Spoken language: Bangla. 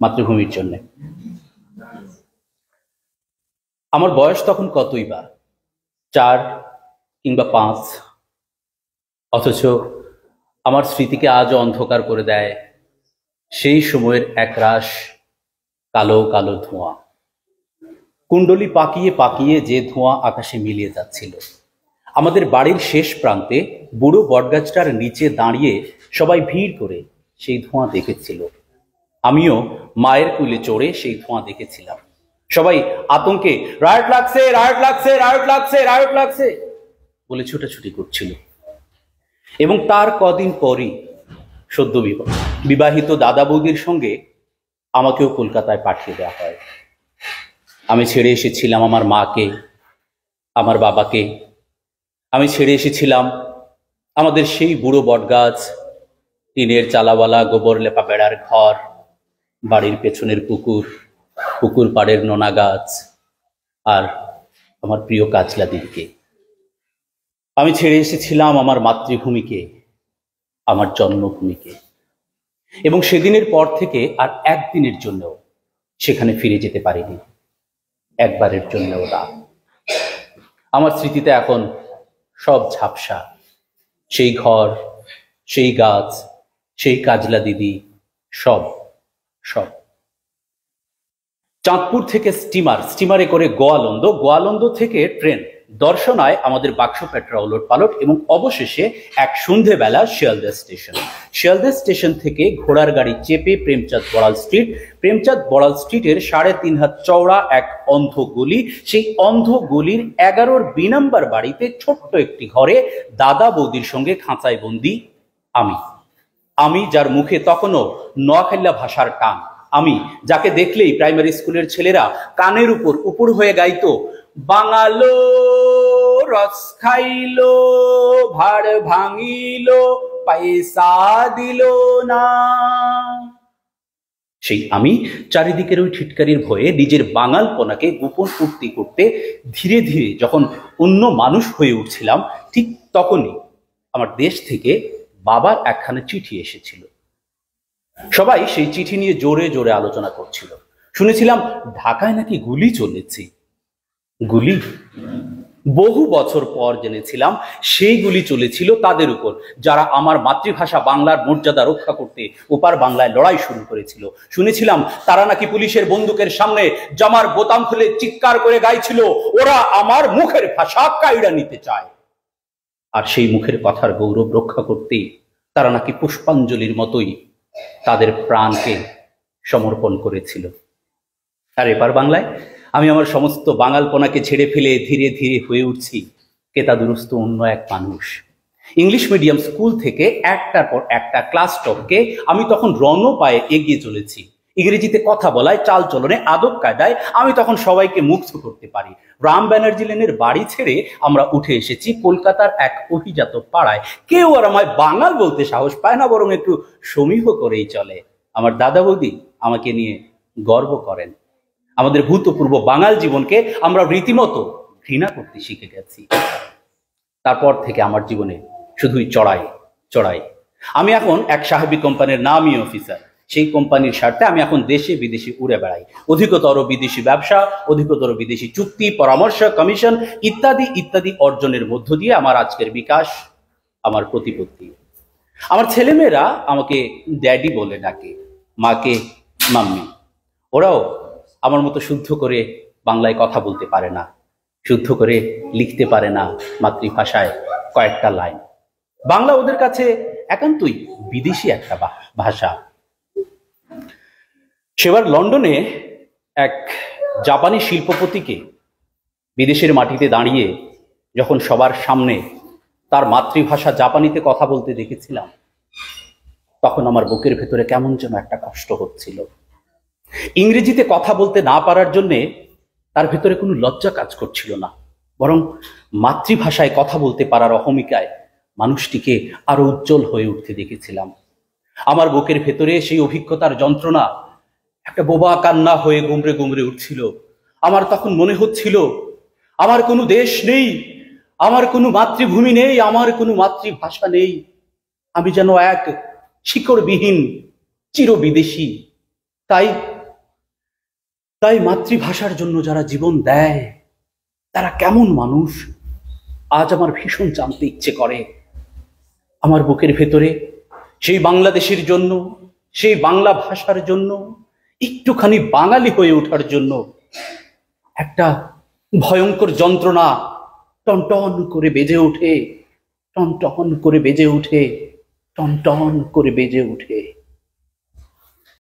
মাতৃভূমির জন্য। আমার বয়স তখন কতই বা, 4 কিংবা 5, অথচ আমার স্মৃতিকে আজও অন্ধকার করে দেয় সেই সময়ের একরাশ কালো কালো ধোঁয়া। কুণ্ডলি পাকিয়ে পাকিয়ে যে ধোঁয়া আকাশে মিলিয়ে যাচ্ছিল। আমাদের বাড়ির শেষ প্রান্তে বুড়ো বটগাছটার নিচে দাঁড়িয়ে সবাই ভিড় করে সেই ধোঁয়া দেখেছিল। আমিও মায়ের কুলে চড়ে সেই ধোঁয়া দেখেছিলাম। সবাই আতঙ্কে রায়ট লাগছে, রায়ট লাগছে, রায়ট লাগছে, রায়ট লাগছে বলে ছুটাছুটি করছিল। এবং তার কদিন পরই সদ্য বিবাহিত দাদা বৌদির সঙ্গে আমাকেও কলকাতায় পাঠিয়ে দেওয়া হয়। আমি ছেড়ে এসেছিলাম আমার মাকে, আমার বাবাকে। আমি ছেড়ে এসেছিলাম আমাদের সেই বুড়ো বটগাছ, টিনের চালাওয়ালা গোবর লেপা বেড়ার ঘর, বাড়ির পেছনের পুকুর, পুকুর পাড়ের নোনা গাছ, আর আমার প্রিয় কাজলা দিদিকে। আমি ছেড়ে এসেছিলাম আমার মাতৃভূমিকে, আমার জন্মভূমিকে। এবং সেদিনের পর থেকে আর একদিনের জন্যও সেখানে ফিরে যেতে পারিনি, একবারের জন্যও না। আমার স্মৃতিতে এখন সব ঝাপসা, সেই ঘর, সেই গাছ, সেই কাজলা দিদি, সব সব। চাঁদপুর থেকে স্টিমারে করে গোয়ালন্দ, গোয়ালন্দ থেকে ট্রেন, দর্শনায় আমাদের বাক্সপেটরা ওলট পালট, এবং অবশেষে এক সন্ধেবেলা শিয়ালদা স্টেশন। শিয়ালদা স্টেশন থেকে ঘোড়ার গাড়ি চেপে প্রেমচাঁদ বড়াল স্ট্রিট, প্রেমচাঁদ বড়াল স্ট্রিটের 3.5 হাত চওড়া এক অন্ধ গলি, সেই অন্ধ গলির 11 বি নাম্বার বাড়িতে ছোট্ট একটি ঘরে দাদা বৌদির সঙ্গে খাঁচায় বন্দি আমি, যার মুখে তখনও নোয়াখাইলা ভাষার টান, আমি যাকে দেখলেই প্রাইমারি স্কুলের ছেলেরা কানের উপর হয়ে গাইতো, বাঙালো রস খাইলো, ভাড় ভাঙিলো, পয়সা দিল না। সেই আমি চারিদিকের ওই ঠিটকারির ভয়ে নিজের বাঙালপনাকে গোপন করতে করতে ধীরে ধীরে যখন অন্য মানুষ হয়ে উঠছিলাম, ঠিক তখনই আমার দেশ থেকে বাবার একখানা চিঠি এসেছিল। সবাই সেই চিঠি নিয়ে জোরে জোরে আলোচনা করছিল। শুনেছিলাম ঢাকায় নাকি গুলি চলেছে। গুলি? বহু বছর পর জেনেছিলাম সেই গুলি চলেছিল তাদের উপর যারা আমার মাতৃভাষা বাংলার মর্যাদা রক্ষা করতে ওপার বাংলায় লড়াই শুরু করেছিল। শুনেছিলাম তারা নাকি পুলিশের বন্দুকের সামনে জামার বোতাম খুলে চিৎকার করে গাইছিল, ওরা আমার মুখের ভাষা কাইড়া নিতে চায়। আর সেই মুখের কথার গৌরব রক্ষা করতে তারা নাকি পুষ্পাঞ্জলির মতোই তাদের প্রাণকে সমর্পণ করেছিল। আর এপার বাংলায় আমি আমার সমস্ত বাঙালপনাকে ছেড়ে ফেলে ধীরে ধীরে হয়ে উঠছি কেতাদুরস্ত অন্য এক মানুষ। ইংলিশ মিডিয়াম স্কুল থেকে একটার পর একটা ক্লাস টপকে আমি তখন রণ পায়ে এগিয়ে চলেছি। ইংরেজিতে কথা বলায়, চাল চলনে, আদব কায়দায় আমি তখন সবাইকে মুগ্ধ করতে পারি। রাম ব্যানার্জি লেনের বাড়ি ছেড়ে আমরা উঠে এসেছি কলকাতার এক অভিজাত পাড়ায়। কেউ আর আমায় বাঙাল বলতে সাহস পায় না, বরং একটু সমীহ করেই চলে। আমার দাদা বৌদি আমাকে নিয়ে গর্ব করেন। আমাদের ভূতপূর্ব বাঙাল জীবনকে আমরা রীতিমতো ঘৃণা করতে শিখে গেছি। তারপর থেকে আমার জীবনে শুধুই চড়াই চড়াই। আমি এখন এক সাহেবী কোম্পানির নামী অফিসার। সেই কোম্পানির স্বার্থে আমি এখন দেশে বিদেশে উড়ে বেড়াই। অধিকতর বিদেশি ব্যবসা, অধিকতর বিদেশি চুক্তি, পরামর্শ, কমিশন ইত্যাদি ইত্যাদি অর্জনের মধ্য দিয়ে আমার আজকের বিকাশ, আমার প্রতিপত্তি। আমার ছেলেমেয়েরা আমাকে ড্যাডি বলে ডাকে, মাকে মাম্মি। ওরাও আমার মতো শুদ্ধ করে বাংলায় কথা বলতে পারে না, শুদ্ধ করে লিখতে পারে না মাতৃভাষায় কয়েকটা লাইন। বাংলা ওদের কাছে একান্তই বিদেশি একটা ভাষা। সেবার লন্ডনে এক জাপানি শিল্পপতিকে বিদেশের মাটিতে দাঁড়িয়ে যখন সবার সামনে তার মাতৃভাষা জাপানিতে কথা বলতে দেখেছিলাম, তখন আমার বুকের ভেতরে কেমন যেন একটা কষ্ট হচ্ছিল। ইংরেজিতে কথা বলতে না পারার জন্যে তার ভেতরে কোনো লজ্জা কাজ করছিল না, বরং মাতৃভাষায় কথা বলতে পারার অহমিকায় মানুষটিকে আরো উজ্জ্বল হয়ে উঠতে দেখেছিলাম। আমার বুকের ভেতরে সেই অভিজ্ঞতার যন্ত্রণা একটা বোবা কান্না হয়ে গুমড়ে গুমড়ে উঠছিল। আমার তখন মনে হচ্ছিল আমার কোনো দেশ নেই, আমার কোনো মাতৃভূমি নেই, আমার কোনো মাতৃভাষা নেই। আমি যেন এক শিকড়বিহীন চিরবিদেশী। তাই তাই মাতৃভাষার জন্য যারা জীবন দেয় তারা কেমন মানুষ আজ আমার ভীষণ জানতে ইচ্ছে করে। আমার বুকের ভেতরে সেই বাংলাদেশের জন্য, সেই বাংলা ভাষার জন্য, একটুখানি বাঙালি হয়ে ওঠার জন্য একটা ভয়ঙ্কর যন্ত্রণা টনটন করে বেজে ওঠে, টনটন করে বেজে ওঠে, টনটন করে বেজে ওঠে।